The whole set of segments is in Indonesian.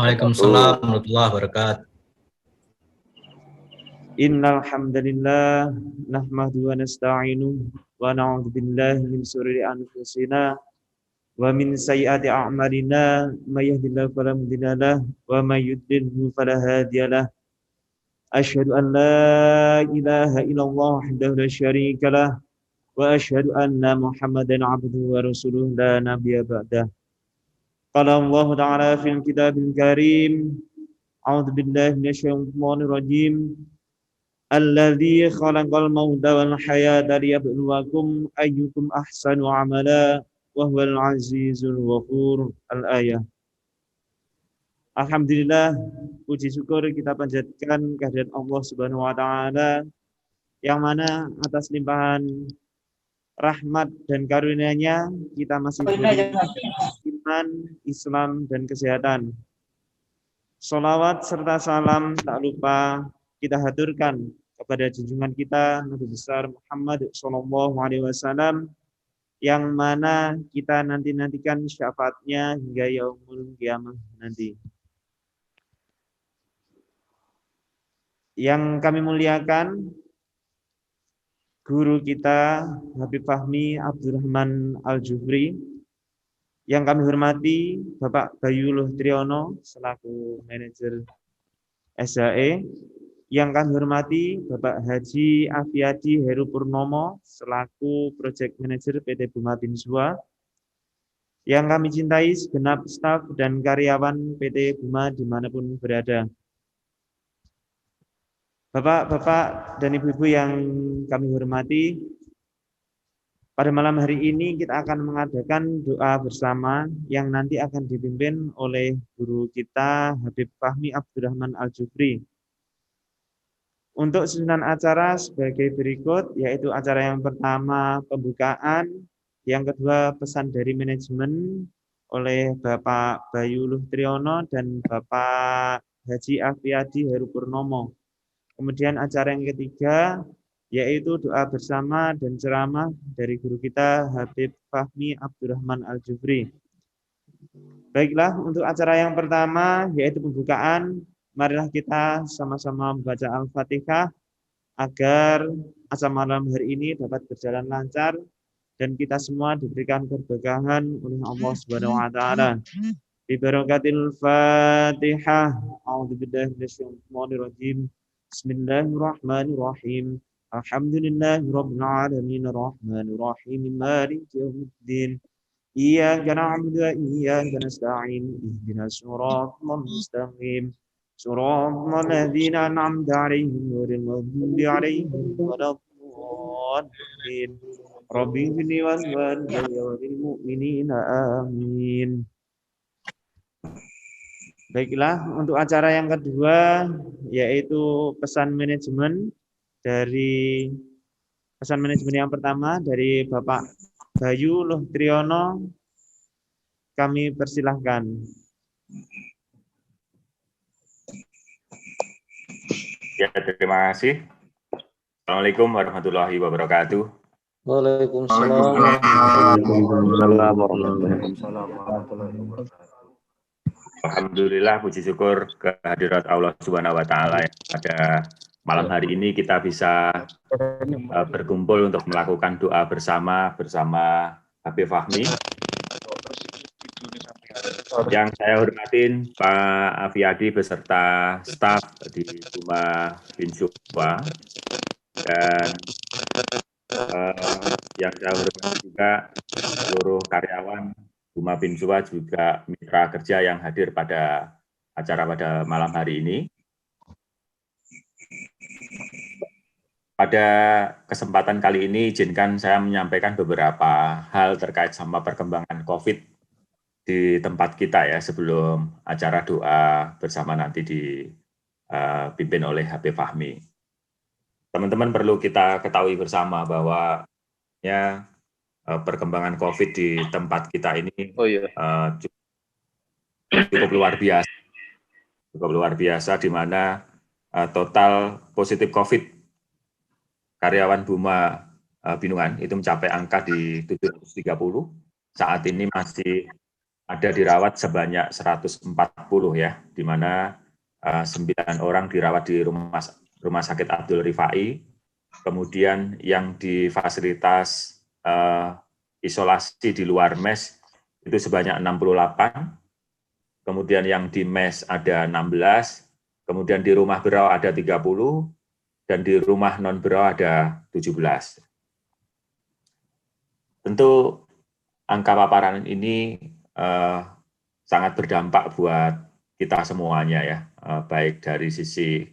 Waalaikumsalam warahmatullahi wabarakatuh. Innal hamdalillah nahmaduhu wa nasta'inuhu wa na'udzu billahi min shururi anfusina wa min sayyiati a'malina may yahdihillahu fala mudilla lahu wa may yudlilhu fala hadiya lahu. Asyhadu an la ilaha illallah wahdahu la syarika lahu wa asyhadu anna Muhammadan 'abduhu wa rasuluhu la nabiyya ba'dah. Qala Allah ta'ala fil kitabil karim. A'udzu billahi minasyaitonir rajim. Alladzi khalaqal mauta wal hayata liyabluwakum ayyukum ahsanu amala wa huwal azizul ghafur. Al-ayah. Alhamdulillah, puji syukur kita panjatkan kehadirat Allah Subhanahu wa taala yang mana atas limpahan rahmat dan karunia-Nya kita masih diberi iman, Islam dan kesehatan. Sholawat serta salam tak lupa kita haturkan kepada junjungan kita Nabi besar Muhammad sallallahu alaihi wasallam yang mana kita nantikan syafaatnya hingga yaumul qiyamah nanti. Yang kami muliakan guru kita Habib Fahmi Abdurrahman Al-Jufri, yang kami hormati Bapak Bayuluh Triyono selaku manajer SHE, yang kami hormati Bapak Haji Afiadi Heru Purnomo selaku Project Manager PT Buma Binsua, yang kami cintai segenap staf dan karyawan PT Buma dimanapun berada. Bapak-bapak dan ibu-ibu yang kami hormati, pada malam hari ini kita akan mengadakan doa bersama yang nanti akan dipimpin oleh guru kita Habib Fahmi Abdurrahman Al-Jufri. Untuk susunan acara sebagai berikut, yaitu acara yang pertama pembukaan, yang kedua pesan dari manajemen oleh Bapak Bayuluh Triyono dan Bapak Haji Afiadi Heru Purnomo. Kemudian acara yang ketiga yaitu doa bersama dan ceramah dari guru kita Habib Fahmi Abdurrahman Al-Jufri. Baiklah, untuk acara yang pertama yaitu pembukaan, marilah kita sama-sama membaca Al-Fatihah agar acara malam hari ini dapat berjalan lancar dan kita semua diberikan keberkahan oleh Allah Subhanahu wa taala. Bi barakatil Fatihah. A'udzubillahi minasyaitonir rajim. Bismillahirrahmanirrahim. Alhamdulillahirabbil alamin arrahmanir rahim maliki yaumiddin. Iyyaka na'budu wa iyyaka nasta'in. Ihdinas siratal mustaqim. Shiratal ladzina an'amta 'alaihim ghairil maghdubi 'alaihim waladdallin. Rabbi ighfirli wa lil mu'minina amin. Baiklah, untuk acara yang kedua yaitu pesan manajemen yang pertama dari Bapak Bayuluh Triyono, kami persilahkan. Ya, terima kasih. Assalamualaikum warahmatullahi wabarakatuh. Waalaikumsalam warahmatullahi wabarakatuh. Alhamdulillah, puji syukur kehadirat Allah Subhanahu wa taala pada malam hari ini kita bisa berkumpul untuk melakukan doa bersama Habib Fahmi. Yang saya hormatin Pak Afiadi beserta staf di Buma Binsua, dan yang saya hormati juga seluruh karyawan Buma Binsua, juga mitra kerja yang hadir pada acara pada malam hari ini. Pada kesempatan kali ini izinkan saya menyampaikan beberapa hal terkait sama perkembangan COVID di tempat kita ya, sebelum acara doa bersama nanti dipimpin oleh Habib Fahmi. Teman-teman, perlu kita ketahui bersama bahwa ya perkembangan COVID di tempat kita ini cukup luar biasa, di mana total positif COVID karyawan Buma Binungan itu mencapai angka di 730. Saat ini masih ada dirawat sebanyak 140 ya, di mana 9 orang dirawat di rumah sakit Abdul Rifai, kemudian yang di fasilitas isolasi di luar MES itu sebanyak 68, kemudian yang di MES ada 16, kemudian di rumah berau ada 30, dan di rumah non berau ada 17. Tentu angka paparan ini sangat berdampak buat kita semuanya ya, baik dari sisi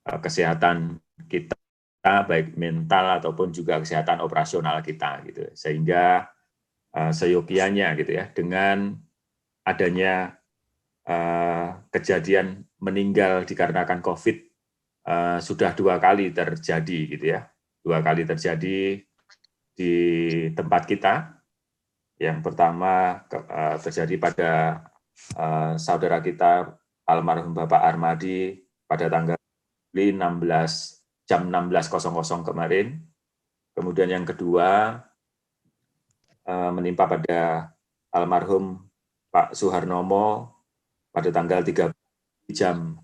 kesehatan kita, baik mental ataupun juga kesehatan operasional kita gitu. Sehingga seyogianya gitu ya, dengan adanya kejadian meninggal dikarenakan COVID sudah 2 kali terjadi gitu ya. 2 kali terjadi di tempat kita. Yang pertama terjadi pada saudara kita almarhum Bapak Armadi pada tanggal 16 jam 16.00 kemarin. Kemudian yang kedua menimpa pada almarhum Pak Suharnomo pada tanggal 3 jam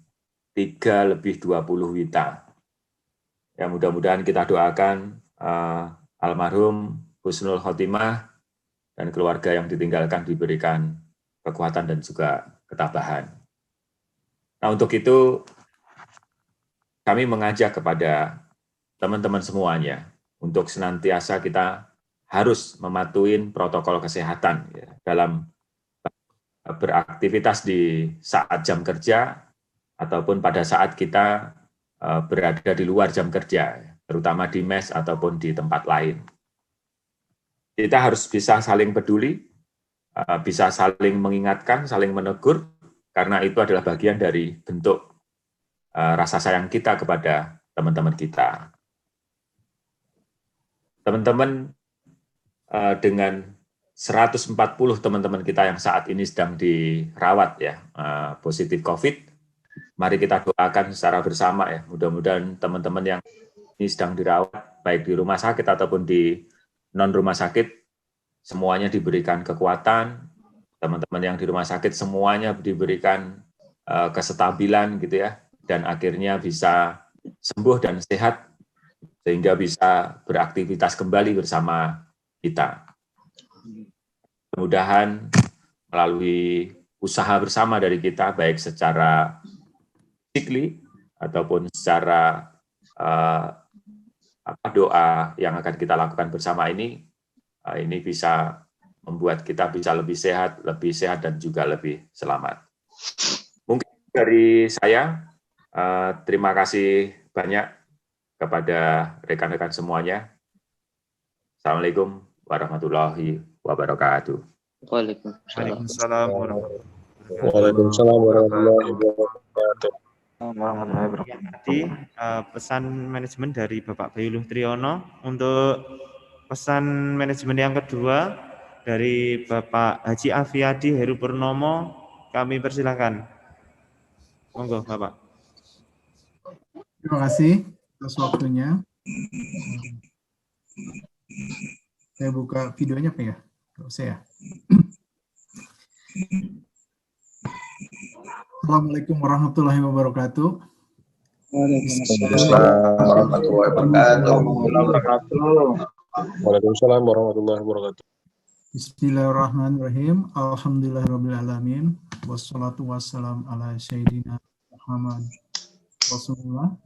3:20 WITA. Ya, mudah-mudahan kita doakan almarhum husnul khotimah dan keluarga yang ditinggalkan diberikan kekuatan dan juga ketabahan. Nah, untuk itu kami mengajak kepada teman-teman semuanya untuk senantiasa kita harus mematuhi protokol kesehatan ya, dalam beraktivitas di saat jam kerja ataupun pada saat kita berada di luar jam kerja, terutama di MES ataupun di tempat lain. Kita harus bisa saling peduli, bisa saling mengingatkan, saling menegur, karena itu adalah bagian dari bentuk rasa sayang kita kepada teman-teman kita. Teman-teman, dengan 140 teman-teman kita yang saat ini sedang dirawat ya, positif COVID, mari kita doakan secara bersama ya, mudah-mudahan teman-teman yang ini sedang dirawat, baik di rumah sakit ataupun di non-rumah sakit, semuanya diberikan kekuatan, teman-teman yang di rumah sakit semuanya diberikan kestabilan gitu ya, dan akhirnya bisa sembuh dan sehat, sehingga bisa beraktivitas kembali bersama kita. Mudah-mudahan melalui usaha bersama dari kita, baik secara fisikly ataupun secara doa yang akan kita lakukan bersama ini bisa membuat kita bisa lebih sehat dan juga lebih selamat. Mungkin dari saya, terima kasih banyak kepada rekan-rekan semuanya. Assalamualaikum warahmatullahi wabarakatuh. Waalaikumsalam warahmatullahi wabarakatuh. Nanti pesan manajemen dari Bapak Bayu Triyono. Untuk pesan manajemen yang kedua dari Bapak Haji Afiadi Heru Purnomo, kami persilakan. Monggo Bapak. Terima kasih atas waktunya. Saya buka videonya apa ya? Nggak usah ya. Assalamualaikum warahmatullahi wabarakatuh. Waalaikumsalam warahmatullahi wabarakatuh. Waalaikumsalam warahmatullahi wabarakatuh. Bismillahirrahmanirrahim. Alhamdulillahirrahmanirrahim. Wassalatu wassalam ala sayyidina Muhammad Rasulullah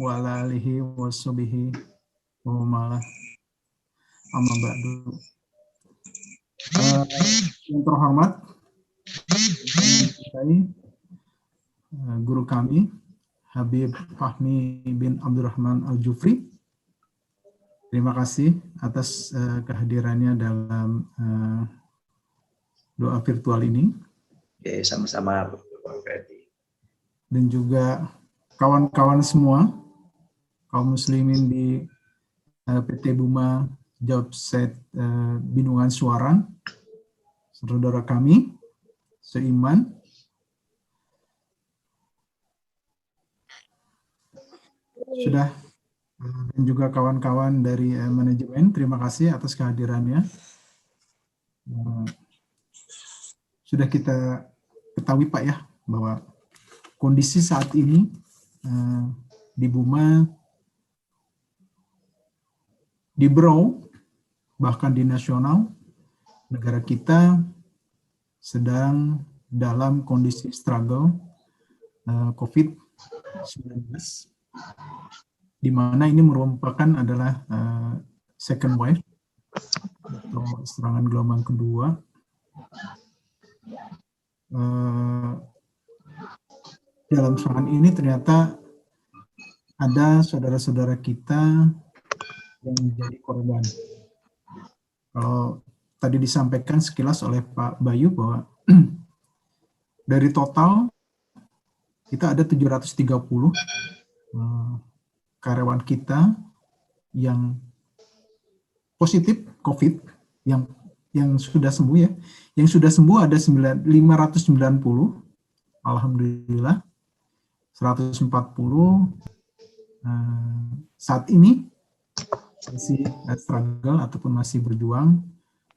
wa ala alihi wa sahbihi wa malah amma ba'du. Yang terhormat, guru kami Habib Fahmi bin Abdurrahman Al-Jufri, terima kasih atas kehadirannya dalam doa virtual ini. Oke, sama-sama. Dan juga kawan-kawan semua, kaum muslimin di PT Buma Jobset Bendungan Suara, saudara kami seiman, sudah, dan juga kawan-kawan dari manajemen, terima kasih atas kehadirannya. sudah kita ketahui Pak ya, bahwa kondisi saat ini di Buma, di Berau, bahkan di nasional, negara kita sedang dalam kondisi struggle COVID-19, di mana ini merupakan adalah second wave atau serangan gelombang kedua. Dalam serangan ini ternyata ada saudara-saudara kita yang menjadi korban. Kalau tadi disampaikan sekilas oleh Pak Bayu bahwa dari total kita ada 730 karyawan kita yang positif COVID, yang sudah sembuh ya. Yang sudah sembuh ada 590, alhamdulillah. 140 saat ini masih struggle ataupun masih berjuang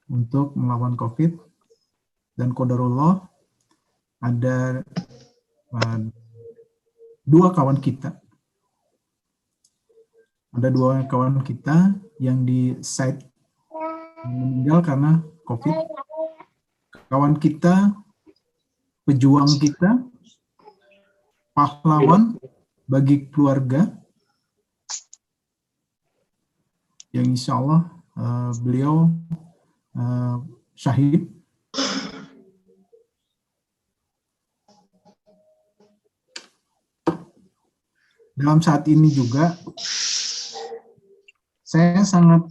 untuk melawan COVID, dan qadarullah ada 2 kawan kita. Ada 2 kawan kita yang di site meninggal karena COVID. Kawan kita, pejuang kita, pahlawan bagi keluarga, yang insya Allah beliau syahid. Dalam saat ini juga saya sangat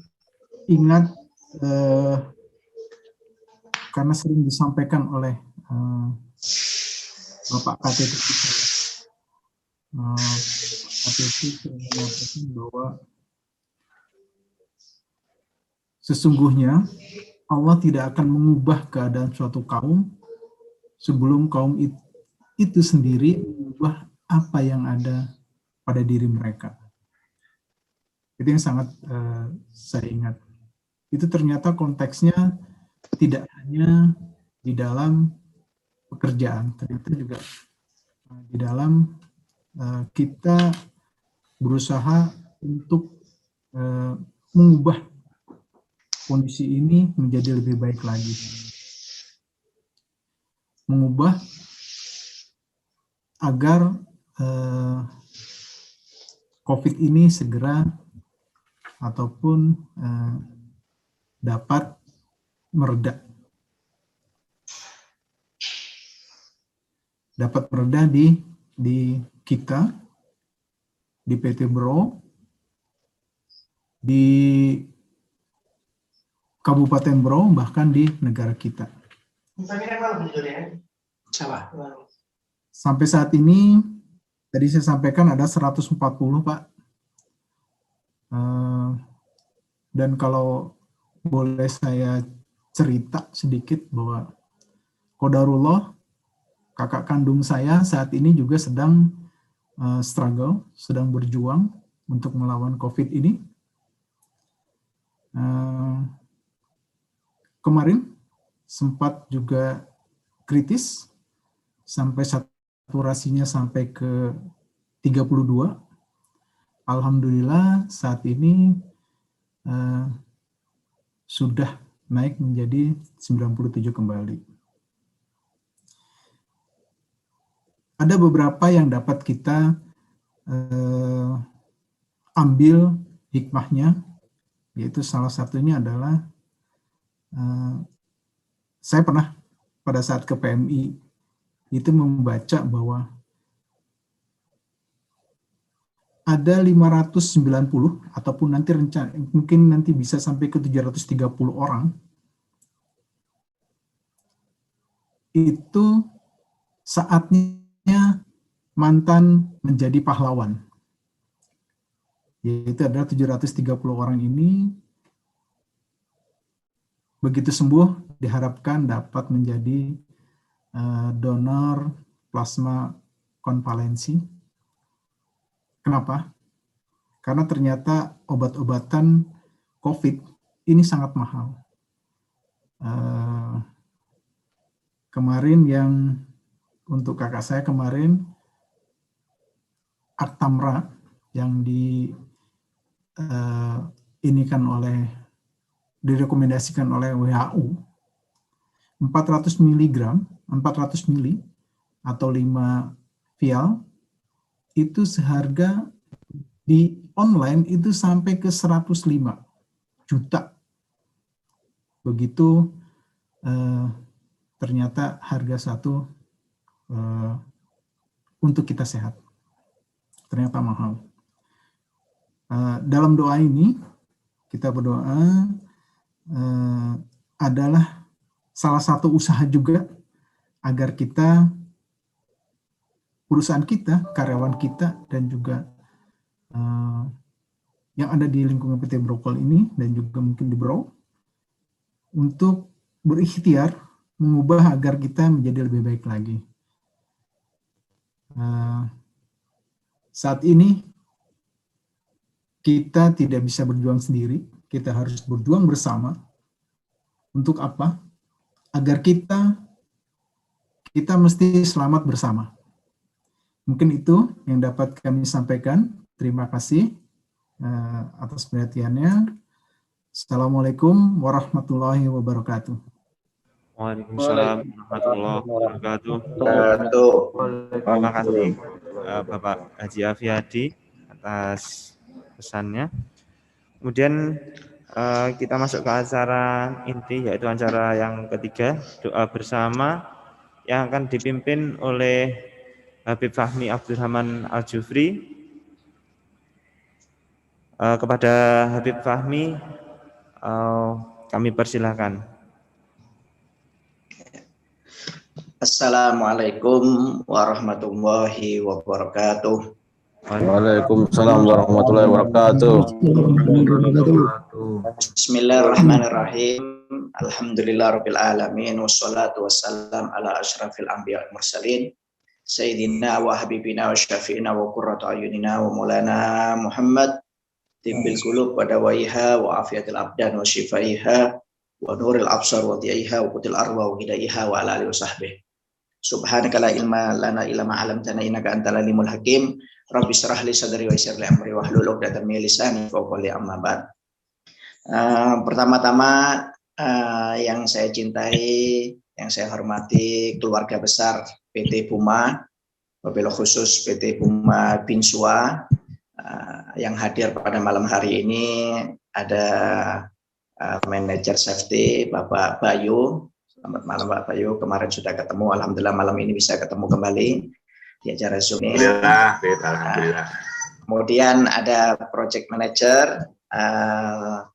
ingat karena sering disampaikan oleh Bapak KTT kita, KTT sering menyampaikan bahwa sesungguhnya Allah tidak akan mengubah keadaan suatu kaum sebelum kaum itu sendiri mengubah apa yang ada pada diri mereka. Itu yang sangat saya ingat. Itu ternyata konteksnya tidak hanya di dalam pekerjaan, ternyata juga di dalam kita berusaha untuk mengubah kondisi ini menjadi lebih baik lagi. Mengubah agar COVID ini segera ataupun dapat mereda. Dapat mereda di kita, di PT Bro, di Kabupaten Bro, bahkan di negara kita. Sampai saat ini, tadi saya sampaikan ada 140 Pak. Dan kalau boleh saya cerita sedikit bahwa qadarullah, kakak kandung saya saat ini juga sedang struggle, sedang berjuang untuk melawan COVID ini. Kemarin sempat juga kritis, sampai saturasinya sampai ke 32. Alhamdulillah saat ini sudah naik menjadi 97 kembali. Ada beberapa yang dapat kita ambil hikmahnya, yaitu salah satunya adalah saya pernah pada saat ke PMI itu membaca bahwa ada 590 ataupun nanti rencana mungkin nanti bisa sampai ke 730 orang itu saatnya mantan menjadi pahlawan, yaitu adalah 730 orang ini begitu sembuh diharapkan dapat menjadi donor plasma konvalensi. Kenapa? Karena ternyata obat-obatan COVID ini sangat mahal. kemarin yang untuk kakak saya kemarin Actamra yang direkomendasikan oleh WHO 400 mili atau 5 vial itu seharga di online itu sampai ke 105 juta. Begitu ternyata harga satu untuk kita sehat. Ternyata mahal. Dalam doa ini, kita berdoa adalah salah satu usaha juga agar kita, perusahaan kita, karyawan kita, dan juga yang ada di lingkungan PT Brokol ini, dan juga mungkin di Bro, untuk berikhtiar mengubah agar kita menjadi lebih baik lagi. Saat ini kita tidak bisa berjuang sendiri, kita harus berjuang bersama. Untuk apa? Agar kita mesti selamat bersama. Mungkin itu yang dapat kami sampaikan. Terima kasih atas perhatiannya. Assalamualaikum warahmatullahi wabarakatuh. Waalaikumsalam warahmatullahi wabarakatuh. Terima kasih Bapak Haji Afiyadi atas pesannya. Kemudian kita masuk ke acara inti, yaitu acara yang ketiga, doa bersama yang akan dipimpin oleh Habib Fahmi Abdurrahman Al-Jufri. Kepada Habib Fahmi kami persilahkan. Assalamualaikum warahmatullahi wabarakatuh. Waalaikumsalam warahmatullahi wabarakatuh. Bismillahirrahmanirrahim. Alhamdulillahirabbil alamin wassalatu wassalam ala asyrafil anbiya'i wal mursalin sayyidina wa habibina wa syafi'ina wa qurratu ayunina wa maulana Muhammad tibbil qulub wa dawaiha wa afiyatil abdan wa shifaiha wa nuril absar wa diaiha wa qutil arwa wa hidaiha wa ala alihi wa sahbihi. Subhanaka la ilma lana illa ma 'allamtana innaka antal alimul hakim. Rabbi shrah li sadri wa yassir li amri wahlul 'uqdatam min lisani yafqahu qawli, amma ba'd. Pertama-tama yang saya cintai, yang saya hormati keluarga besar PT Puma, wabil khusus PT Puma Binsua, yang hadir pada malam hari ini ada manajer safety Bapak Bayu. Selamat malam Pak Bayu, kemarin sudah ketemu, alhamdulillah malam ini bisa ketemu kembali di acara Zoom ini. Alhamdulillah. Kemudian ada project manager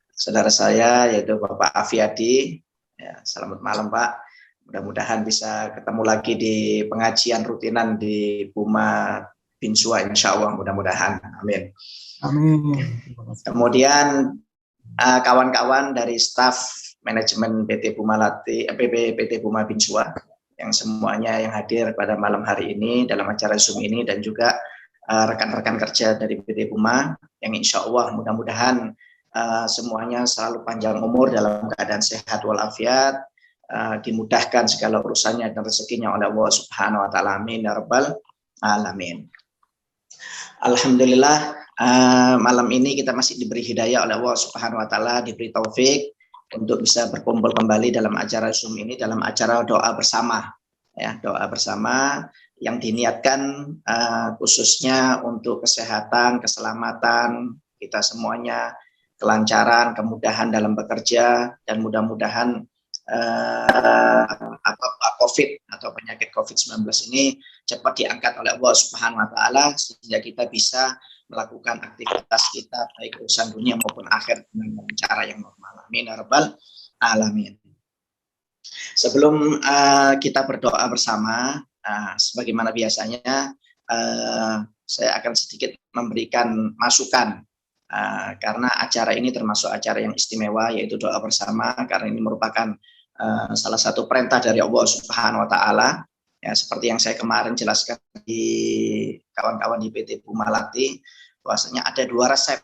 saudara saya yaitu Bapak Afiyadi. Ya, selamat malam Pak. Mudah-mudahan bisa ketemu lagi di pengajian rutinan di Puma Binsua, insya Allah, mudah-mudahan. Amin. Amin. Kemudian kawan-kawan dari staf manajemen PT Puma PT Puma Binsua yang semuanya yang hadir pada malam hari ini dalam acara Zoom ini, dan juga rekan-rekan kerja dari PT Puma yang insya Allah mudah-mudahan semuanya selalu panjang umur dalam keadaan sehat walafiat, dimudahkan segala urusannya dan rezekinya oleh Allah Subhanahu wa taala. Amin ya rabbal alamin. Alhamdulillah malam ini kita masih diberi hidayah oleh Allah Subhanahu wa taala, diberi taufik untuk bisa berkumpul kembali dalam acara Zoom ini, dalam acara doa bersama, ya, doa bersama yang diniatkan khususnya untuk kesehatan, keselamatan kita semuanya, kelancaran, kemudahan dalam bekerja, dan mudah-mudahan COVID atau penyakit COVID-19 ini cepat diangkat oleh Allah Subhanahu wa taala sehingga kita bisa melakukan aktivitas kita baik urusan dunia maupun akhir dengan cara yang normal. Amin ya rabbal alamin. Sebelum kita berdoa bersama, sebagaimana biasanya saya akan sedikit memberikan masukan karena acara ini termasuk acara yang istimewa, yaitu doa bersama, karena ini merupakan salah satu perintah dari Allah Subhanahu wa taala. Ya, seperti yang saya kemarin jelaskan di kawan-kawan di PT Puma Lati, bahwasanya ada 2 resep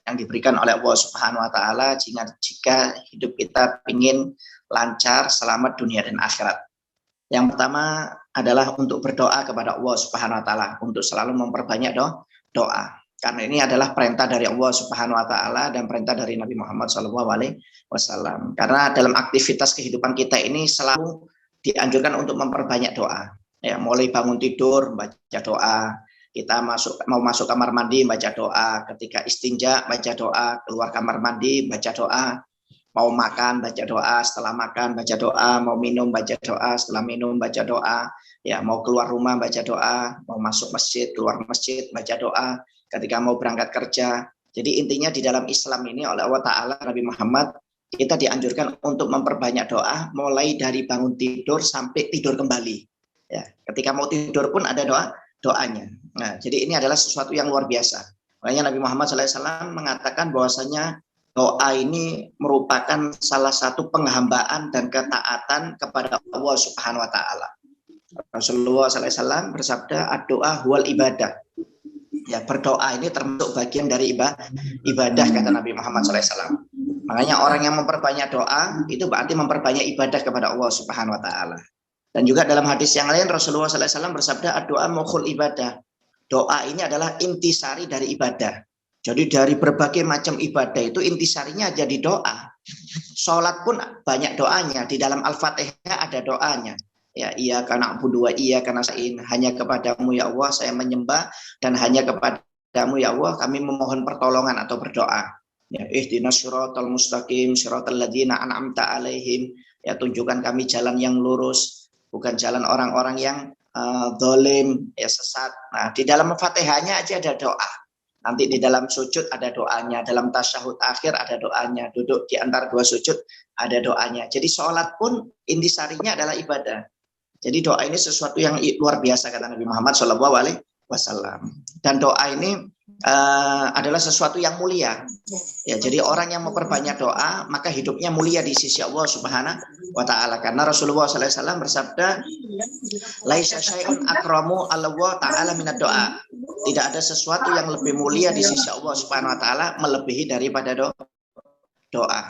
yang diberikan oleh Allah Subhanahu wa taala jika hidup kita ingin lancar, selamat dunia dan akhirat. Yang pertama adalah untuk berdoa kepada Allah Subhanahu wa taala, untuk selalu memperbanyak doa. Karena ini adalah perintah dari Allah Subhanahu wa taala dan perintah dari Nabi Muhammad SAW. Karena dalam aktivitas kehidupan kita ini selalu dianjurkan untuk memperbanyak doa. Ya, mulai bangun tidur baca doa, kita mau masuk kamar mandi baca doa, ketika istinja baca doa, keluar kamar mandi baca doa, mau makan baca doa, setelah makan baca doa, mau minum baca doa, setelah minum baca doa, ya mau keluar rumah baca doa, mau masuk masjid, keluar masjid baca doa, ketika mau berangkat kerja. Jadi intinya di dalam Islam ini oleh Allah Ta'ala, Nabi Muhammad, kita dianjurkan untuk memperbanyak doa, mulai dari bangun tidur sampai tidur kembali. Ya, ketika mau tidur pun ada doanya. Nah, jadi ini adalah sesuatu yang luar biasa. Makanya Nabi Muhammad SAW mengatakan bahwasanya doa ini merupakan salah satu penghambaan dan ketaatan kepada Allah Subhanahu wa taala. Rasulullah SAW bersabda, "Ad-doa huwal ibadah." Ya, berdoa ini termasuk bagian dari ibadah kata Nabi Muhammad SAW. Makanya orang yang memperbanyak doa itu berarti memperbanyak ibadah kepada Allah Subhanahu wa taala. Dan juga dalam hadis yang lain Rasulullah SAW bersabda, "Ad-doa mukhul ibadah." Doa ini adalah intisari dari ibadah. Jadi dari berbagai macam ibadah itu intisarinya jadi doa. Sholat pun banyak doanya. Di dalam Al-Fatihah ada doanya. Ya, iyyaka na'budu wa iyyaka nasta'in. Hanya kepadamu ya Allah saya menyembah, dan hanya kepadamu ya Allah kami memohon pertolongan atau berdoa. Ya, ihdinas siratal mustaqim siratal ladzina an'amta alaihim. Ya, tunjukkan kami jalan yang lurus, bukan jalan orang-orang yang zalim, ya sesat. Nah, di dalam Fatihahnya aja ada doa. Nanti di dalam sujud ada doanya, dalam tasyahud akhir ada doanya, duduk di antara dua sujud ada doanya. Jadi sholat pun intisarinya adalah ibadah. Jadi doa ini sesuatu yang luar biasa kata Nabi Muhammad SAW. Dan doa ini adalah sesuatu yang mulia. Ya, jadi orang yang memperbanyak doa maka hidupnya mulia di sisi Allah Subhanahu wa taala. Karena Rasulullah SAW bersabda, "Laisa syai'un akramu 'ala Allah ta'ala minad doa." Tidak ada sesuatu yang lebih mulia di sisi Allah Subhanahu wa taala melebihi daripada doa.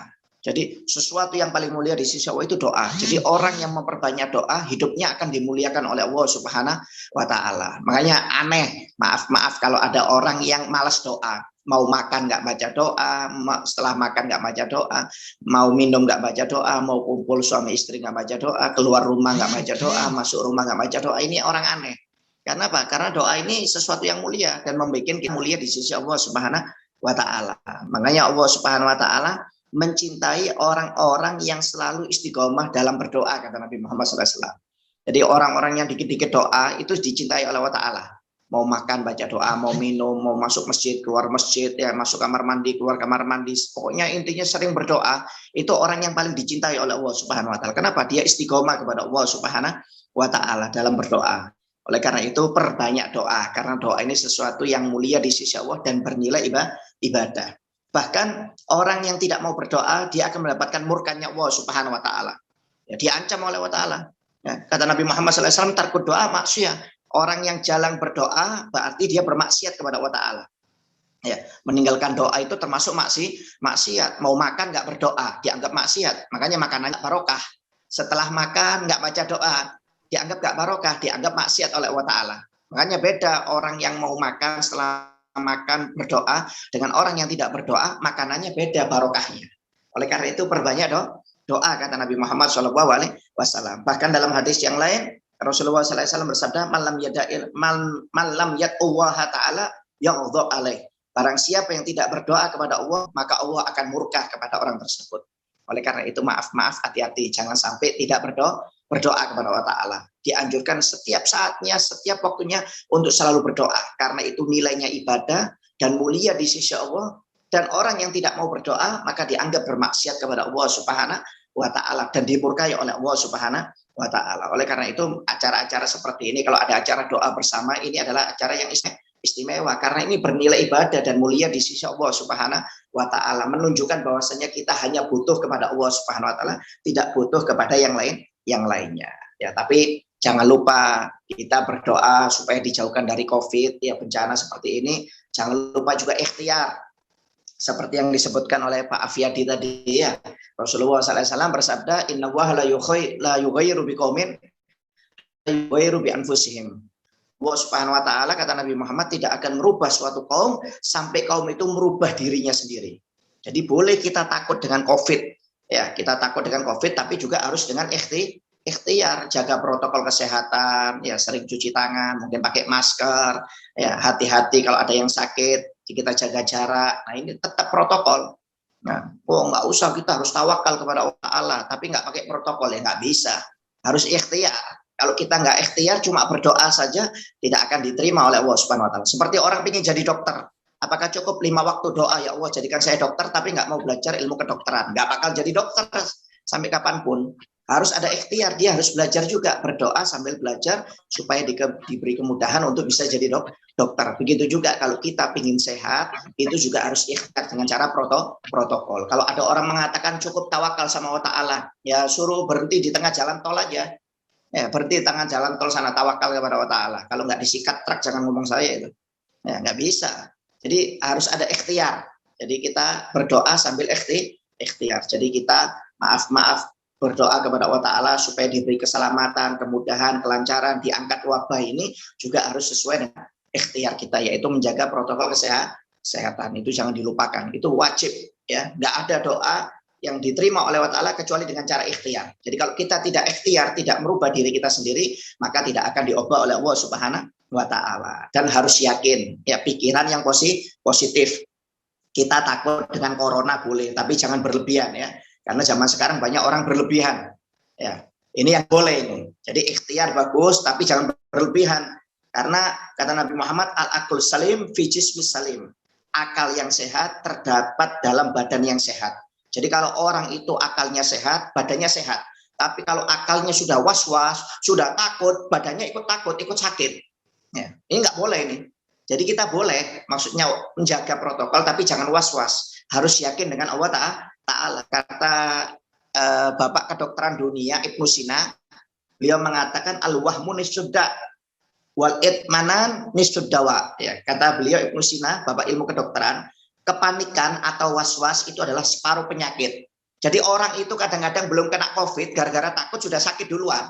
Jadi sesuatu yang paling mulia di sisi Allah itu doa. Jadi orang yang memperbanyak doa, hidupnya akan dimuliakan oleh Allah Subhanahu wa taala. Makanya aneh, maaf kalau ada orang yang malas doa. Mau makan nggak baca doa, setelah makan nggak baca doa, mau minum nggak baca doa, mau kumpul suami istri nggak baca doa, keluar rumah nggak baca doa, masuk rumah nggak baca doa. Ini orang aneh. Karena apa? Karena doa ini sesuatu yang mulia dan membuat kita mulia di sisi Allah Subhanahu wa taala. Makanya Allah Subhanahu wa taala mencintai orang-orang yang selalu istiqomah dalam berdoa kata Nabi Muhammad SAW. Jadi orang-orang yang dikit-dikit doa itu dicintai oleh Allah Ta'ala. Mau makan baca doa, mau minum, mau masuk masjid, keluar masjid, ya masuk kamar mandi, keluar kamar mandi. Pokoknya intinya sering berdoa. Itu orang yang paling dicintai oleh Allah Subhanahu wa taala. Kenapa? Dia istiqomah kepada Allah Subhanahu wa taala dalam berdoa. Oleh karena itu perbanyak doa, karena doa ini sesuatu yang mulia di sisi Allah dan bernilai ibadah. Bahkan orang yang tidak mau berdoa, dia akan mendapatkan murkanya Allah Subhanahu wa taala. Ya, diancam oleh Allah Ta'ala. Ya, kata Nabi Muhammad SAW, tarkud doa maksiat. Orang yang jarang berdoa berarti dia bermaksiat kepada Allah Ta'ala. Ya, meninggalkan doa itu termasuk maksiat. Mau makan nggak berdoa, dianggap maksiat. Makanya makanannya barokah. Setelah makan nggak baca doa, dianggap nggak barokah, dianggap maksiat oleh Allah Ta'ala. Makanya beda orang yang mau makan setelah makan berdoa dengan orang yang tidak berdoa, makanannya beda barokahnya. Oleh karena itu perbanyak doa kata Nabi Muhammad SAW. Bahkan dalam hadis yang lain Rasulullah SAW bersabda, "Malam yad'ullah ta'ala yaghdab alaih." Barang siapa yang tidak berdoa kepada Allah, maka Allah akan murka kepada orang tersebut. Oleh karena itu maaf hati-hati, jangan sampai tidak berdoa kepada Allah Ta'ala. Dianjurkan setiap saatnya, setiap waktunya untuk selalu berdoa. Karena itu nilainya ibadah dan mulia di sisi Allah. Dan orang yang tidak mau berdoa, maka dianggap bermaksiat kepada Allah Subhanahu wa Ta'ala. Dan dimurkai oleh Allah Subhanahu wa Ta'ala. Oleh karena itu acara-acara seperti ini, kalau ada acara doa bersama, ini adalah acara yang istimewa. Karena ini bernilai ibadah dan mulia di sisi Allah Subhanahu wa Ta'ala. Menunjukkan bahwasanya kita hanya butuh kepada Allah Subhanahu wa Ta'ala, tidak butuh kepada yang lainnya. Ya, tapi jangan lupa kita berdoa supaya dijauhkan dari COVID, ya bencana seperti ini. Jangan lupa juga ikhtiar. Seperti yang disebutkan oleh Pak Afiyadi tadi ya. Rasulullah SAW bersabda, "Innallaha la yughayyiru biqaumin yughayyiru bi anfusihim. Allah Subhanahu wa taala, kata Nabi Muhammad, tidak akan merubah suatu kaum sampai kaum itu merubah dirinya sendiri. Jadi boleh kita takut dengan Covid, ya, kita takut dengan Covid, tapi juga harus dengan ikhtiar, jaga protokol kesehatan, ya, sering cuci tangan, mungkin pakai masker, ya, hati-hati kalau ada yang sakit, kita jaga jarak. Nah, ini tetap protokol. Nah, nggak usah kita harus tawakal kepada Allah Ta'ala, tapi nggak pakai protokol, ya nggak bisa. Harus ikhtiar. Kalau kita nggak ikhtiar, cuma berdoa saja, tidak akan diterima oleh Allah Subhanahu Wa Ta'ala. Seperti orang ingin jadi dokter, apakah cukup 5 waktu doa, ya Allah jadikan saya dokter, tapi nggak mau belajar ilmu kedokteran, nggak bakal jadi dokter sampai kapanpun. Harus ada ikhtiar, dia harus belajar juga, berdoa sambil belajar supaya diberi kemudahan untuk bisa jadi dokter. Begitu juga kalau kita ingin sehat, itu juga harus ikhtiar dengan cara protokol. Kalau ada orang mengatakan cukup tawakal sama Allah Ta'ala, ya suruh berhenti di tengah jalan tol aja. Ya, berhenti di tengah jalan tol sana, tawakal kepada Allah Ta'ala. Kalau nggak disikat truk, jangan ngomong saya itu. Ya, nggak bisa. Jadi harus ada ikhtiar. Jadi kita berdoa sambil ikhtiar. Jadi kita maaf berdoa kepada Allah Ta'ala supaya diberi keselamatan, kemudahan, kelancaran, diangkat wabah ini juga harus sesuai dengan ikhtiar kita, yaitu menjaga protokol kesehatan. Itu jangan dilupakan. Itu wajib. Ya, nggak ada doa yang diterima oleh Allah Ta'ala kecuali dengan cara ikhtiar. Jadi kalau kita tidak ikhtiar, tidak merubah diri kita sendiri, maka tidak akan diubah oleh Allah Subhanahu wa Ta'ala. Dan harus yakin, ya, pikiran yang positif. Kita takut dengan corona boleh, tapi jangan berlebihan, ya. Karena zaman sekarang banyak orang berlebihan. Ya, ini yang boleh ini. Jadi ikhtiar bagus, tapi jangan berlebihan. Karena kata Nabi Muhammad, al-aql salim fi jismis salim. Akal yang sehat terdapat dalam badan yang sehat. Jadi kalau orang itu akalnya sehat, badannya sehat. Tapi kalau akalnya sudah was-was, sudah takut, badannya ikut takut, ikut sakit. Ya, ini nggak boleh ini. Jadi kita boleh, maksudnya menjaga protokol, tapi jangan was-was. Harus yakin dengan Allah Ta'ala. Kata Bapak Kedokteran Dunia, Ibnu Sina, beliau mengatakan al-wahmu nisudda wal itmanan nisuddawa. Ya, kata beliau Ibnu Sina, Bapak ilmu kedokteran, kepanikan atau was-was itu adalah separuh penyakit. Jadi orang itu kadang-kadang belum kena COVID, gara-gara takut sudah sakit duluan.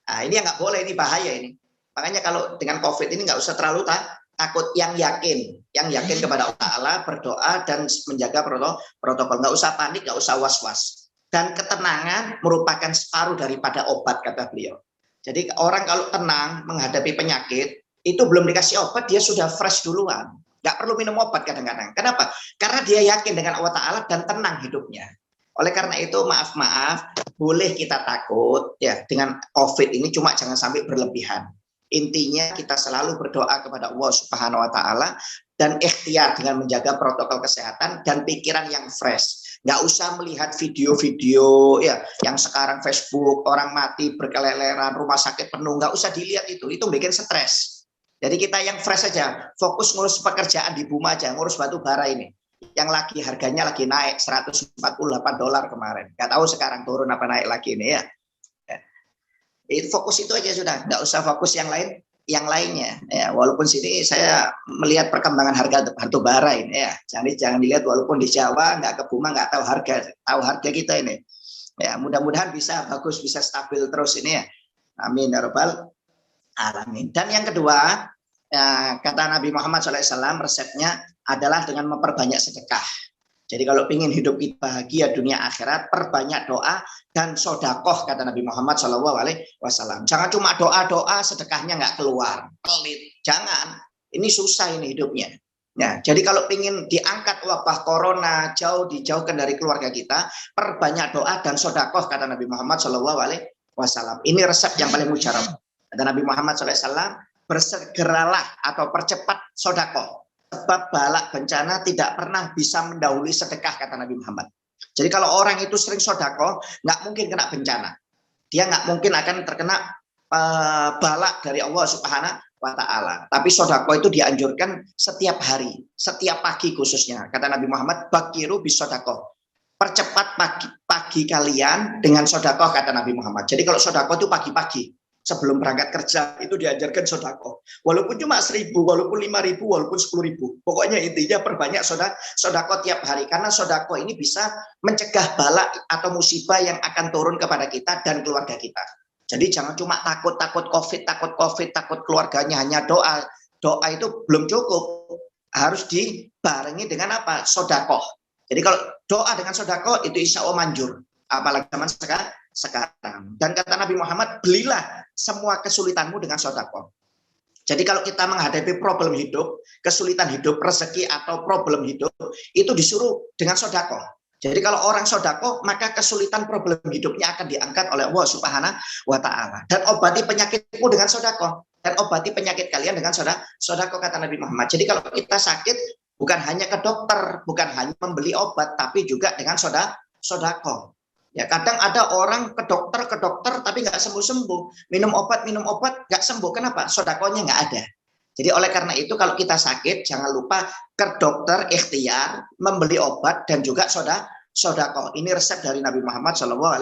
Nah, ini yang nggak boleh, ini bahaya ini. Makanya kalau dengan COVID ini nggak usah terlalu takut, yang yakin kepada Allah Ta'ala, berdoa dan menjaga protokol. Nggak usah panik, nggak usah was-was. Dan ketenangan merupakan separuh daripada obat, kata beliau. Jadi orang kalau tenang menghadapi penyakit, itu belum dikasih obat, dia sudah fresh duluan. Nggak perlu minum obat kadang-kadang. Kenapa? Karena dia yakin dengan Allah Ta'ala dan tenang hidupnya. Oleh karena itu, maaf, boleh kita takut ya dengan COVID ini, cuma jangan sampai berlebihan. Intinya kita selalu berdoa kepada Allah Subhanahu wa Ta'ala dan ikhtiar dengan menjaga protokol kesehatan dan pikiran yang fresh. Nggak usah melihat video-video ya yang sekarang Facebook orang mati berkeleleran, rumah sakit penuh, nggak usah dilihat itu bikin stres. Jadi kita yang fresh saja, fokus ngurus pekerjaan di Buma aja, ngurus batu bara ini. Yang lagi harganya lagi naik $148 kemarin. Nggak tahu sekarang turun apa naik lagi ini ya. Fokus itu aja sudah, nggak usah fokus yang lainnya. Ya, walaupun sini saya melihat perkembangan harga batu bara ini ya. Jangan dilihat walaupun di Jawa nggak ke Buma nggak tahu harga kita ini. Ya, mudah-mudahan bisa bagus, bisa stabil terus ini ya. Amin ya rabbal alamin. Dan yang kedua, kata Nabi Muhammad SAW, resepnya adalah dengan memperbanyak sedekah. Jadi kalau ingin hidup kita bahagia dunia akhirat, perbanyak doa dan sodakoh, kata Nabi Muhammad SAW. Jangan cuma doa-doa, sedekahnya nggak keluar, pelit. Jangan, ini susah ini hidupnya. Ya, jadi kalau ingin diangkat wabah corona, dijauhkan dari keluarga kita, perbanyak doa dan sodakoh, kata Nabi Muhammad SAW. Ini resep yang paling mujarab. Kata Nabi Muhammad SAW, bersegeralah atau percepat sodakoh. Sebab balak bencana tidak pernah bisa mendahului sedekah, kata Nabi Muhammad. Jadi kalau orang itu sering sodakoh, nggak mungkin kena bencana. Dia nggak mungkin akan terkena balak dari Allah Subhanahu wa Ta'ala. Tapi sodakoh itu dianjurkan setiap hari, setiap pagi khususnya. Kata Nabi Muhammad, bakiru bis sodakoh. Percepat pagi kalian dengan sodakoh, kata Nabi Muhammad. Jadi kalau sodakoh itu pagi-pagi. Sebelum berangkat kerja itu diajarkan sodakoh. Walaupun cuma 1.000, walaupun 5.000, walaupun 10.000. Pokoknya intinya perbanyak sodakoh tiap hari. Karena sodakoh ini bisa mencegah balak atau musibah yang akan turun kepada kita dan keluarga kita. Jadi jangan cuma takut COVID, takut keluarganya, hanya doa. Doa itu belum cukup, harus dibarengi dengan apa? Sodakoh. Jadi kalau doa dengan sodakoh itu insya Allah manjur, apalagi zaman sekarang. Dan kata Nabi Muhammad, belilah semua kesulitanmu dengan sodakoh. Jadi kalau kita menghadapi problem hidup, kesulitan hidup, rezeki atau problem hidup, itu disuruh dengan sodakoh. Jadi kalau orang sodakoh, maka kesulitan problem hidupnya akan diangkat oleh Allah Subhanahu wa Ta'ala. Dan obati penyakitmu dengan sodakoh. Dan obati penyakit kalian dengan sodakoh, kata Nabi Muhammad. Jadi kalau kita sakit, bukan hanya ke dokter, bukan hanya membeli obat, tapi juga dengan sodakoh. Ya, kadang ada orang ke dokter, tapi nggak sembuh-sembuh. Minum obat, nggak sembuh. Kenapa? Sodakohnya nggak ada. Jadi oleh karena itu kalau kita sakit, jangan lupa ke dokter ikhtiar, membeli obat, dan juga sodakoh. Ini resep dari Nabi Muhammad SAW.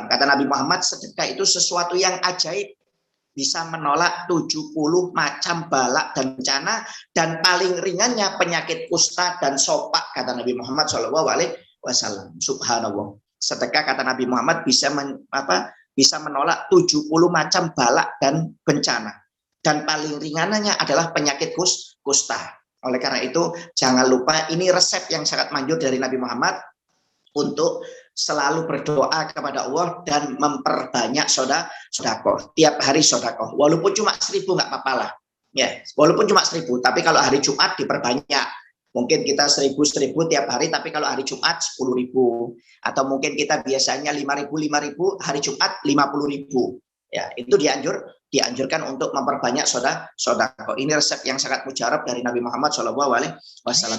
Kata Nabi Muhammad, sedekah itu sesuatu yang ajaib. Bisa menolak 70 macam balak dan bencana, dan paling ringannya penyakit kusta dan sopak, kata Nabi Muhammad SAW. Subhanallah. Sedekah, kata Nabi Muhammad, bisa menolak 70 macam balak dan bencana. Dan paling ringannya adalah penyakit kusta. Oleh karena itu, jangan lupa ini resep yang sangat manjur dari Nabi Muhammad untuk selalu berdoa kepada Allah dan memperbanyak sodakoh. Tiap hari sodakoh. Walaupun cuma 1.000 nggak apa-apa lah. Ya, walaupun cuma 1.000, tapi kalau hari Jumat diperbanyak. Mungkin kita 1.000 tiap hari, tapi kalau hari Jumat 10.000. Atau mungkin kita biasanya 5.000, hari Jumat 50.000. Ya, itu dianjurkan untuk memperbanyak sodakoh. Ini resep yang sangat mujarab dari Nabi Muhammad SAW.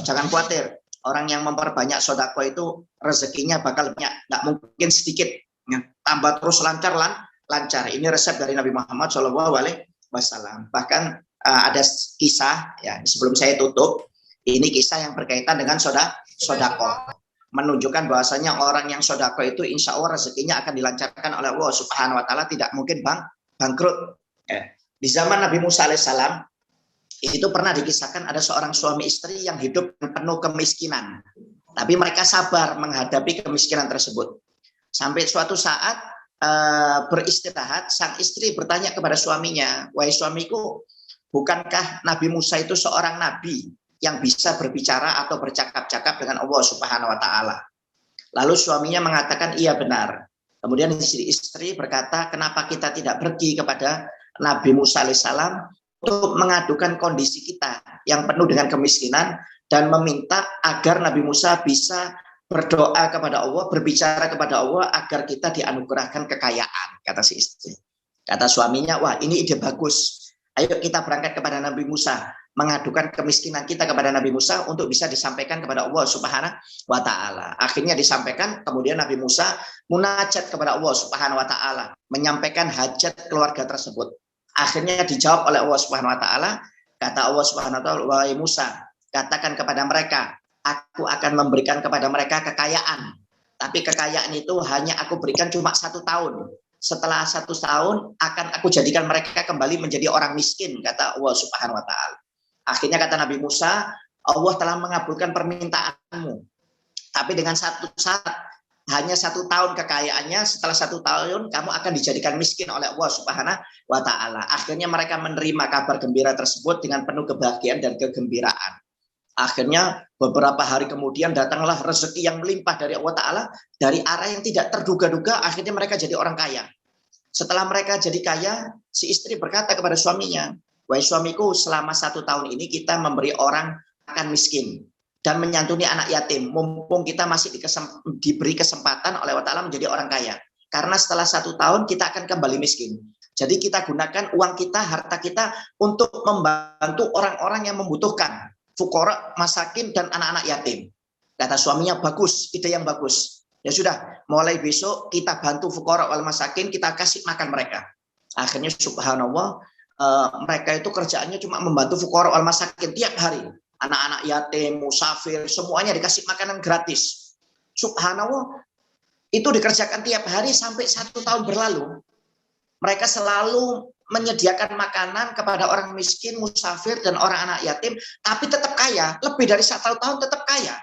Jangan khawatir, orang yang memperbanyak sodakoh itu rezekinya bakal banyak, nggak mungkin sedikit. Ya, tambah terus lancar. Ini resep dari Nabi Muhammad SAW. Bahkan ada kisah, ya sebelum saya tutup, ini kisah yang berkaitan dengan sodakoh. Menunjukkan bahwasanya orang yang sodakoh itu insya Allah rezekinya akan dilancarkan oleh Allah Subhanahu wa Ta'ala, tidak mungkin bangkrut. Di zaman Nabi Musa alaihissalam itu pernah dikisahkan ada seorang suami istri yang hidup penuh kemiskinan, tapi mereka sabar menghadapi kemiskinan tersebut. Sampai suatu saat beristirahat, sang istri bertanya kepada suaminya, "Wahai suamiku, bukankah Nabi Musa itu seorang nabi yang bisa berbicara atau bercakap-cakap dengan Allah Subhanahu wa Ta'ala?" Lalu suaminya mengatakan, "Iya benar." Kemudian istri berkata, "Kenapa kita tidak pergi kepada Nabi Musa alaihissalam untuk mengadukan kondisi kita yang penuh dengan kemiskinan dan meminta agar Nabi Musa bisa berdoa kepada Allah, berbicara kepada Allah agar kita dianugerahkan kekayaan," kata si istri. Kata suaminya, "Wah, ini ide bagus. Ayo kita berangkat kepada Nabi Musa, mengadukan kemiskinan kita kepada Nabi Musa untuk bisa disampaikan kepada Allah Subhanahu wa Ta'ala." Akhirnya disampaikan, kemudian Nabi Musa munajat kepada Allah Subhanahu wa Ta'ala, menyampaikan hajat keluarga tersebut. Akhirnya dijawab oleh Allah Subhanahu wa Ta'ala. Kata Allah Subhanahu wa Ta'ala, "Wahai Musa, katakan kepada mereka, aku akan memberikan kepada mereka kekayaan. Tapi kekayaan itu hanya aku berikan cuma 1 tahun. Setelah 1 tahun akan aku jadikan mereka kembali menjadi orang miskin," kata Allah Subhanahu wa Ta'ala. Akhirnya kata Nabi Musa, "Allah telah mengabulkan permintaanmu. Tapi dengan satu syarat, hanya 1 tahun kekayaannya, setelah 1 tahun kamu akan dijadikan miskin oleh Allah Subhanahu wa Ta'ala." Akhirnya mereka menerima kabar gembira tersebut dengan penuh kebahagiaan dan kegembiraan. Akhirnya beberapa hari kemudian datanglah rezeki yang melimpah dari Allah Ta'ala dari arah yang tidak terduga-duga. Akhirnya mereka jadi orang kaya. Setelah mereka jadi kaya, si istri berkata kepada suaminya, "Wahai suamiku, selama 1 tahun ini kita memberi orang makan miskin dan menyantuni anak yatim. Mumpung kita masih diberi kesempatan oleh Allah Ta'ala menjadi orang kaya. Karena setelah 1 tahun kita akan kembali miskin. Jadi kita gunakan uang kita, harta kita untuk membantu orang-orang yang membutuhkan. Fuqara, masakin, dan anak-anak yatim." Kata suaminya, "Bagus, ide yang bagus. Ya sudah, mulai besok kita bantu fuqara wal masakin, kita kasih makan mereka." Akhirnya subhanallah, mereka itu kerjaannya cuma membantu fuqara wal masakin tiap hari. Anak-anak yatim, musafir, semuanya dikasih makanan gratis. Subhanallah, itu dikerjakan tiap hari sampai 1 tahun berlalu. Mereka selalu menyediakan makanan kepada orang miskin, musafir, dan orang anak yatim, tapi tetap kaya. Lebih dari 1 tahun tetap kaya.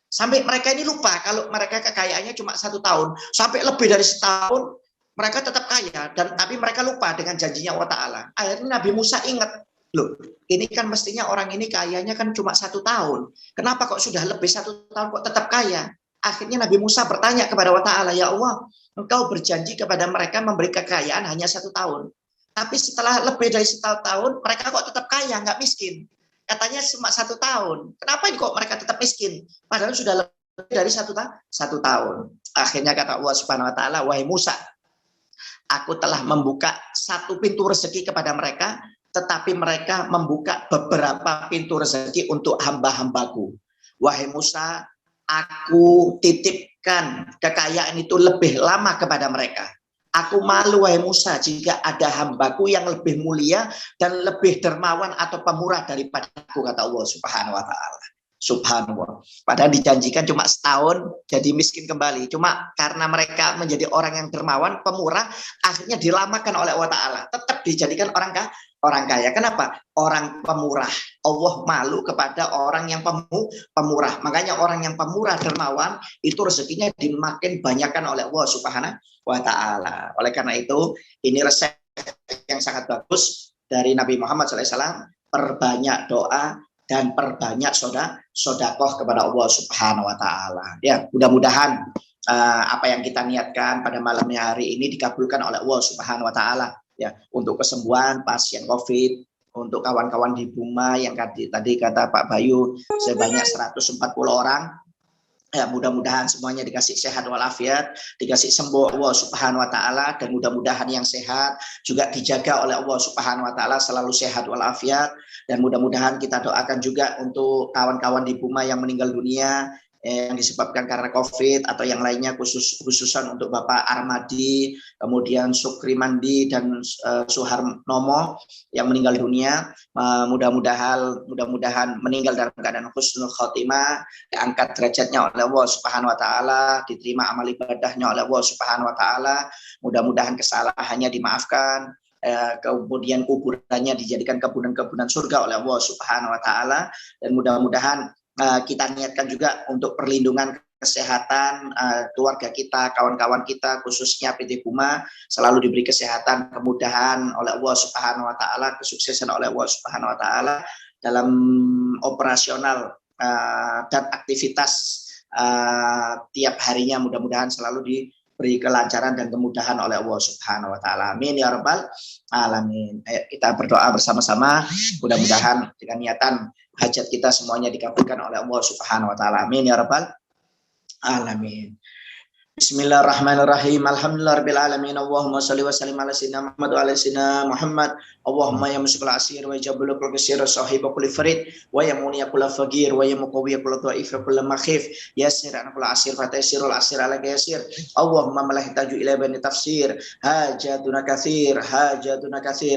Sampai mereka ini lupa kalau mereka kekayaannya cuma 1 tahun. Sampai lebih dari setahun, Mereka tetap kaya, tapi mereka lupa dengan janjinya Allah Ta'ala. Akhirnya Nabi Musa ingat, loh, ini kan mestinya orang ini kayanya kan cuma 1 tahun. Kenapa kok sudah lebih 1 tahun kok tetap kaya? Akhirnya Nabi Musa bertanya kepada Allah Ta'ala, ya Allah, Engkau berjanji kepada mereka memberi kekayaan hanya 1 tahun. Tapi setelah lebih dari 1 tahun, mereka kok tetap kaya, nggak miskin. Katanya cuma 1 tahun. Kenapa ini kok mereka tetap miskin? Padahal sudah lebih dari 1 tahun. Akhirnya kata Allah Subhanahu Wa Ta'ala, wahai Musa, aku telah membuka 1 pintu rezeki kepada mereka, tetapi mereka membuka beberapa pintu rezeki untuk hamba-hambaku. Wahai Musa, aku titipkan kekayaan itu lebih lama kepada mereka. Aku malu, wahai Musa, jika ada hambaku yang lebih mulia dan lebih dermawan atau pemurah daripada aku, kata Allah Subhanahu Wa Ta'ala. Subhanallah. Padahal dijanjikan cuma setahun jadi miskin kembali. Cuma karena mereka menjadi orang yang dermawan, pemurah, akhirnya dilamakan oleh Allah Ta'ala. Tetap dijadikan orang kaya. Kenapa? Orang pemurah. Allah malu kepada orang yang pemurah. Makanya orang yang pemurah, dermawan, itu rezekinya dimakin banyakkan oleh Allah Subhanahu Wa Ta'ala. Oleh karena itu, ini resep yang sangat bagus dari Nabi Muhammad SAW. Perbanyak doa dan perbanyak sodakoh kepada Allah Subhanahu Wa Ta'ala. Ya, mudah-mudahan apa yang kita niatkan pada malam hari ini dikabulkan oleh Allah Subhanahu Wa Ta'ala. Ya, untuk kesembuhan pasien COVID, untuk kawan-kawan di Buma yang tadi kata Pak Bayu sebanyak 140 orang. Ya, mudah-mudahan semuanya dikasih sehat walafiat, dikasih sembuh Allah Subhanahu Wa Ta'ala, dan mudah-mudahan yang sehat juga dijaga oleh Allah Subhanahu Wa Ta'ala selalu sehat walafiat. Dan mudah-mudahan kita doakan juga untuk kawan-kawan di Buma yang meninggal dunia yang disebabkan karena COVID atau yang lainnya, khususan untuk Bapak Armadi, kemudian Sukrimandi dan Suharnomo yang meninggal dunia. Mudah-mudahan meninggal dalam keadaan husnul khotimah, diangkat derajatnya oleh Allah Subhanahu Wa Ta'ala, diterima amal ibadahnya oleh Allah Subhanahu Wa Ta'ala. Mudah-mudahan kesalahannya dimaafkan, kemudian kuburannya dijadikan kebunan-kebunan surga oleh Allah Subhanahu Wa Ta'ala. Dan mudah-mudahan kita niatkan juga untuk perlindungan kesehatan keluarga kita, kawan-kawan kita, khususnya PT Buma, selalu diberi kesehatan, kemudahan oleh Allah Subhanahu Wa Ta'ala, kesuksesan oleh Allah Subhanahu Wa Ta'ala dalam operasional dan aktivitas tiap harinya. Mudah-mudahan selalu diberi kelancaran dan kemudahan oleh Allah Subhanahu Wa Ta'ala. Amin ya rabbal alamin. Ayo kita berdoa bersama-sama, mudah-mudahan dengan niatan hajat kita semuanya dikabulkan oleh Allah Subhanahu Wa Ta'ala. Amin ya rabbal alamin. Bismillahirrahmanirrahim. Alhamdulillahirabbil alamin. Allahumma shalli wa sallim ala sayyidina Muhammad wa ala sayyidina Muhammad. Allahumma ya musikul asir wa jabul kulli kasir sahiba kulli farid wa ya muniya kulli faqir wa ya muqawwiya kulli dhaif wa kulli makhif yasir an kulli asir fatasirul asir ala yasir. Allahumma malahitaju ila bani tafsir hajatuna katsir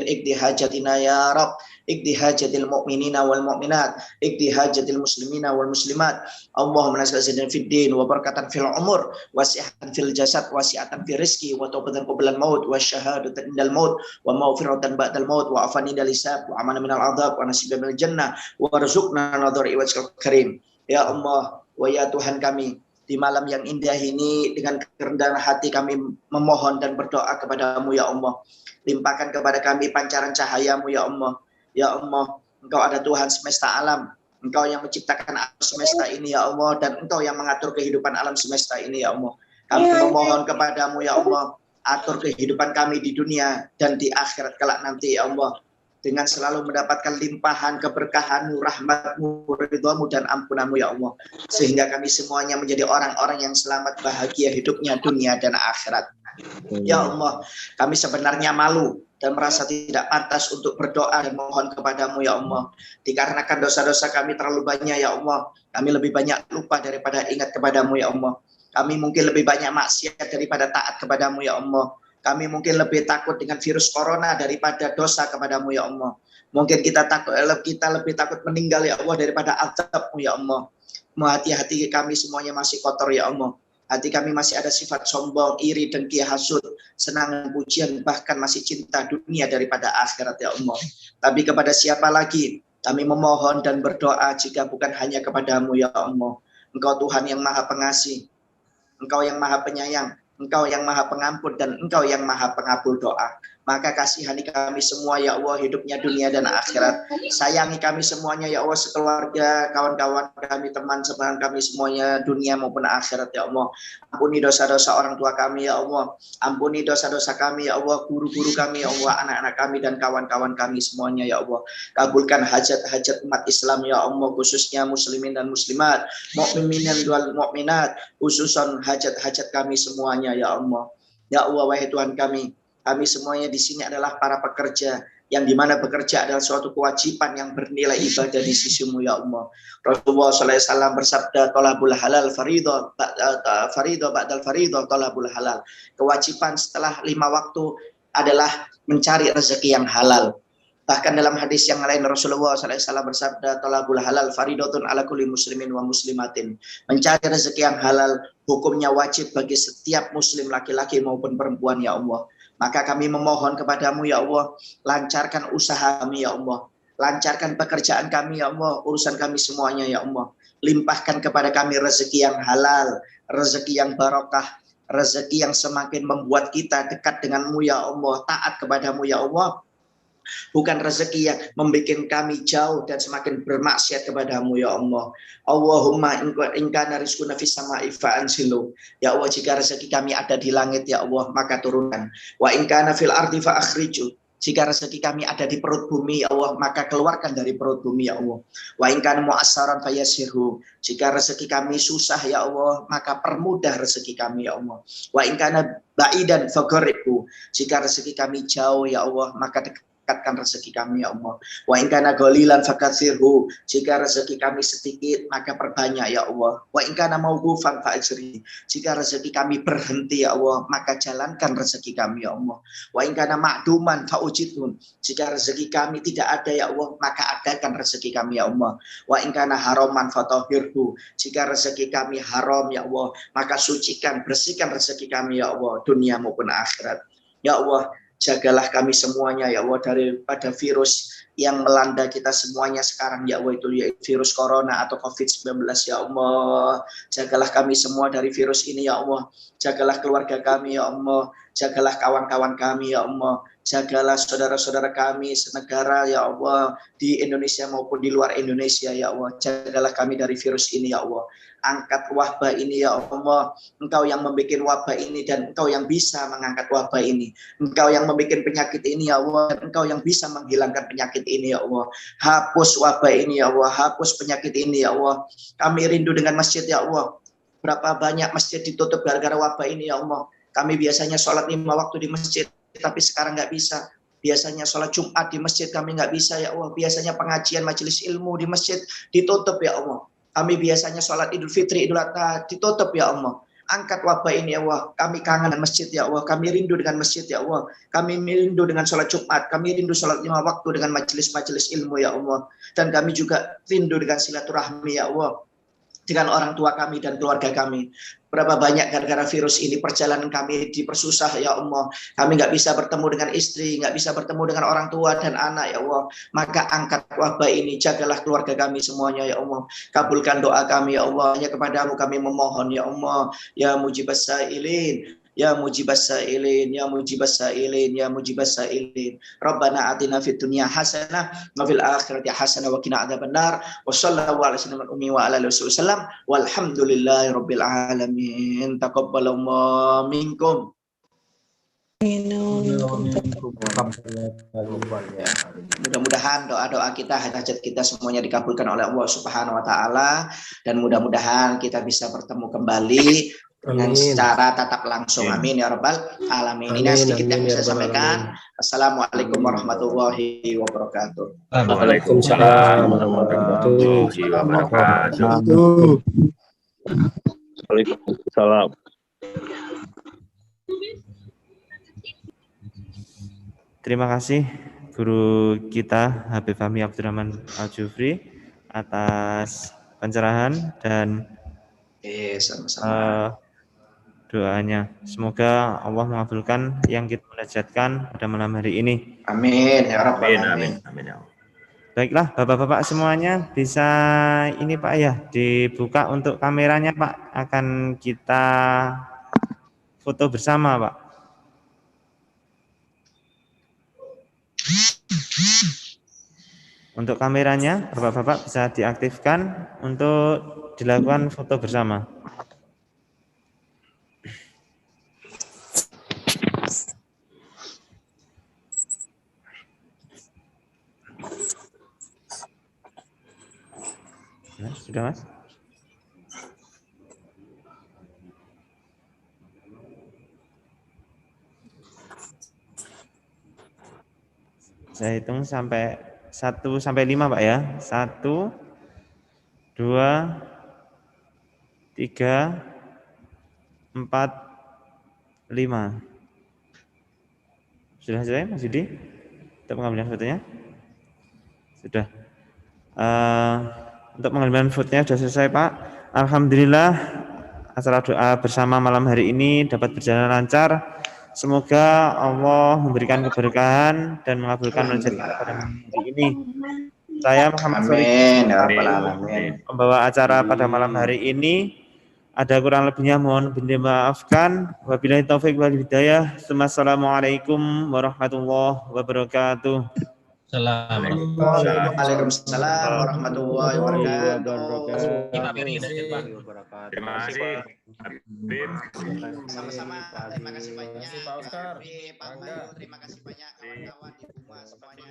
ikdi hajatina ya rab, ikdi hajatil mu'minina wal mu'minat, ikdi hajatil muslimina wal muslimat. Allahumma nas'aluka fid din wa barakatan fil umur wasi'atan fil jasad wasi'atan fil rizqi wa taubatan qabla al maut wa syahadatan indal maut wa maghfiratan ba'dal maut wa afani dal hisab wa amana minal adab wa nasiban minal jannah wa warzuqna nadhari wajhikal karim. Ya Allah, wa ya Tuhan kami, di malam yang indah ini dengan kerendahan hati kami memohon dan berdoa kepadamu ya Allah. Limpahkan kepada kami pancaran cahayamu ya Allah. Ya Allah, Engkau ada Tuhan semesta alam. Engkau yang menciptakan alam semesta ini ya Allah, dan Engkau yang mengatur kehidupan alam semesta ini ya Allah. Kami memohon kepadamu ya Allah, atur kehidupan kami di dunia dan di akhirat kelak nanti ya Allah, dengan selalu mendapatkan limpahan keberkahan-Mu, rahmat-Mu, ridha-Mu dan ampunan-Mu ya Allah, sehingga kami semuanya menjadi orang-orang yang selamat bahagia hidupnya dunia dan akhirat. Ya Allah, kami sebenarnya malu dan merasa tidak pantas untuk berdoa dan mohon kepadamu ya Allah, dikarenakan dosa-dosa kami terlalu banyak ya Allah. Kami lebih banyak lupa daripada ingat kepadamu ya Allah. Kami mungkin lebih banyak maksiat daripada taat kepadamu ya Allah. Kami mungkin lebih takut dengan virus corona daripada dosa kepadamu ya Allah. Mungkin kita lebih takut meninggal ya Allah daripada azab-Mu ya Allah. Hati-hati kami semuanya masih kotor ya Allah. Hati kami masih ada sifat sombong, iri, dengki, hasud, senang, pujian, bahkan masih cinta dunia daripada akhirat ya Allah. Tapi kepada siapa lagi kami memohon dan berdoa jika bukan hanya kepadamu ya Allah. Engkau Tuhan yang maha pengasih, Engkau yang maha penyayang, Engkau yang maha pengampun dan Engkau yang maha pengabul doa. Maka kasihani kami semua ya Allah, hidupnya dunia dan akhirat. Sayangi kami semuanya ya Allah, sekeluarga, kawan-kawan kami, teman sebahan kami semuanya, dunia maupun akhirat ya Allah. Ampuni dosa-dosa orang tua kami ya Allah. Ampuni dosa-dosa kami ya Allah, guru-guru kami ya Allah, anak-anak kami dan kawan-kawan kami semuanya ya Allah. Kabulkan hajat-hajat umat Islam ya Allah, khususnya muslimin dan muslimat, mukminin dan mukminat, khususan hajat-hajat kami semuanya ya Allah. Ya Allah, wahai Tuhan kami semuanya di sini adalah para pekerja, yang dimana bekerja adalah suatu kewajiban yang bernilai ibadah di sisimu ya Allah. Rasulullah SAW bersabda, tolabul halal farido ba'dal farido tolabul halal. Kewajiban setelah 5 waktu adalah mencari rezeki yang halal. Bahkan dalam hadis yang lain Rasulullah SAW bersabda, tolabul halal faridotun ala kulli muslimin wa muslimatin. Mencari rezeki yang halal hukumnya wajib bagi setiap muslim laki-laki maupun perempuan ya Allah. Maka kami memohon kepadamu ya Allah, lancarkan usaha kami ya Allah, lancarkan pekerjaan kami ya Allah, urusan kami semuanya ya Allah. Limpahkan kepada kami rezeki yang halal, rezeki yang barokah, rezeki yang semakin membuat kita dekat denganmu ya Allah, taat kepadamu ya Allah. Bukan rezeki yang membuat kami jauh dan semakin bermaksiat kepadamu ya Allah. Allahumma inkana rizquna fis sama'i fa'anzilu. Ya Allah, jika rezeki kami ada di langit ya Allah, maka turunkan. Wa inkana fil ardi fa'akhriju. Jika rezeki kami ada di perut bumi ya Allah, maka keluarkan dari perut bumi ya Allah. Wa inkana mu'assaran fayasirhu. Jika rezeki kami susah ya Allah, maka permudah rezeki kami ya Allah. Wa inkana ba'idan fagharibhu. Jika rezeki kami jauh ya Allah, maka dekatkan rezeki kami ya Allah. Wa in kana qalilan fakatsirhu. Jika rezeki kami sedikit maka perbanyak ya Allah. Wa in kana mauqufan fa'ajri. Jika rezeki kami berhenti ya Allah, maka jalankan rezeki kami ya Allah. Wa in kana ma'duman fa'ujidhun. Jika rezeki kami tidak ada ya Allah, maka adakan rezeki kami ya Allah. Wa in kana haraman fatahhirhu. Jika rezeki kami haram ya Allah, maka sucikan, bersihkan rezeki kami ya Allah, dunia maupun akhirat. Ya Allah, jagalah kami semuanya ya Allah daripada virus yang melanda kita semuanya sekarang ya Allah, itu ya virus corona atau COVID-19 ya Allah. Jagalah kami semua dari virus ini ya Allah. Jagalah keluarga kami ya Allah. Jagalah kawan-kawan kami ya Allah. Jagalah saudara-saudara kami senegara ya Allah, di Indonesia maupun di luar Indonesia ya Allah. Jagalah kami dari virus ini ya Allah. Angkat wabah ini ya Allah. Engkau yang membuat wabah ini dan Engkau yang bisa mengangkat wabah ini. Engkau yang membuat penyakit ini ya Allah, dan Engkau yang bisa menghilangkan penyakit ini ya Allah. Hapus wabah ini ya Allah, hapus penyakit ini ya Allah. Kami rindu dengan masjid ya Allah. Berapa banyak masjid ditutup gara-gara wabah ini ya Allah. Kami biasanya sholat 5 waktu di masjid, tapi sekarang nggak bisa. Biasanya sholat Jumat di masjid kami nggak bisa ya Allah. Biasanya pengajian majelis ilmu di masjid ditutup ya Allah. Kami biasanya sholat Idul Fitri, Idul Adha ditutup ya Allah. Angkat wabah ini ya Allah. Kami kangen dengan masjid ya Allah. Kami rindu dengan masjid ya Allah. Kami rindu dengan sholat Jumat. Kami rindu sholat 5 waktu dengan majelis-majelis ilmu ya Allah. Dan kami juga rindu dengan silaturahmi ya Allah, dengan orang tua kami dan keluarga kami. Berapa banyak gara-gara virus ini perjalanan kami dipersusah ya Allah. Kami nggak bisa bertemu dengan istri, nggak bisa bertemu dengan orang tua dan anak ya Allah. Maka angkat wabah ini, jagalah keluarga kami semuanya ya Allah. Kabulkan doa kami ya Allah. Hanya kepadamu kami memohon ya Allah. Ya mujibas sa'ilin, ya mujibas sa'ilin, ya mujibas sa'ilin, ya mujibas sa'ilin. Rabbana atina fid dunya hasanah wa fil akhirati hasanah wa qina adzabannar. Wa sallallahu ala sayyidina ummi wa ala alihi wasallam. Walhamdulillahi rabbil alamin. Taqabbalallahu minkum. Mudah-mudahan doa-doa kita, hajat kita semuanya dikabulkan oleh Allah Subhanahu wa taala, dan mudah-mudahan kita bisa bertemu kembali dengan secara tatap langsung. Amin ya rabbal alamin. Ini sedikit yang bisa saya sampaikan. Assalamualaikum warahmatullahi wabarakatuh. Waalaikumsalam warahmatullahi wabarakatuh. Waalaikumsalam. Terima kasih guru kita Habib Fahmi Abdurrahman Al-Jufri atas pencerahan dan Sama-sama. Doanya. Semoga Allah mengabulkan yang kita munajatkan pada malam hari ini. Amin ya rabbal Amin, alamin. amin, amin. Baiklah, Bapak-bapak semuanya, bisa ini Pak ya, dibuka untuk kameranya Pak. Akan kita foto bersama, Pak. Untuk kameranya, Bapak-bapak bisa diaktifkan untuk dilakukan foto bersama. Nah, sudah, Mas? Saya hitung sampai 1 sampai 5, Pak ya. 1, 2, 3, 4, 5. Sudah selesai, Mas Yudi? Untuk pengambilan fotonya? Sudah. Untuk pengambilan fotonya sudah selesai, Pak. Alhamdulillah, acara doa bersama malam hari ini dapat berjalan lancar. Semoga Allah memberikan keberkahan dan mengabulkan munajat kita pada malam hari ini. Saya Muhammad Sori, membawa acara pada malam hari ini. Ada kurang lebihnya mohon dimaafkan. Wabillahi taufik wal hidayah. Assalamualaikum warahmatullahi wabarakatuh. Waalaikumsalam warahmatullahi wabarakatuh. Terima kasih. Sama-sama. Terima kasih banyak. Pak Oscar, Pak Mayu, terima kasih banyak kawan-kawan di rumah semuanya.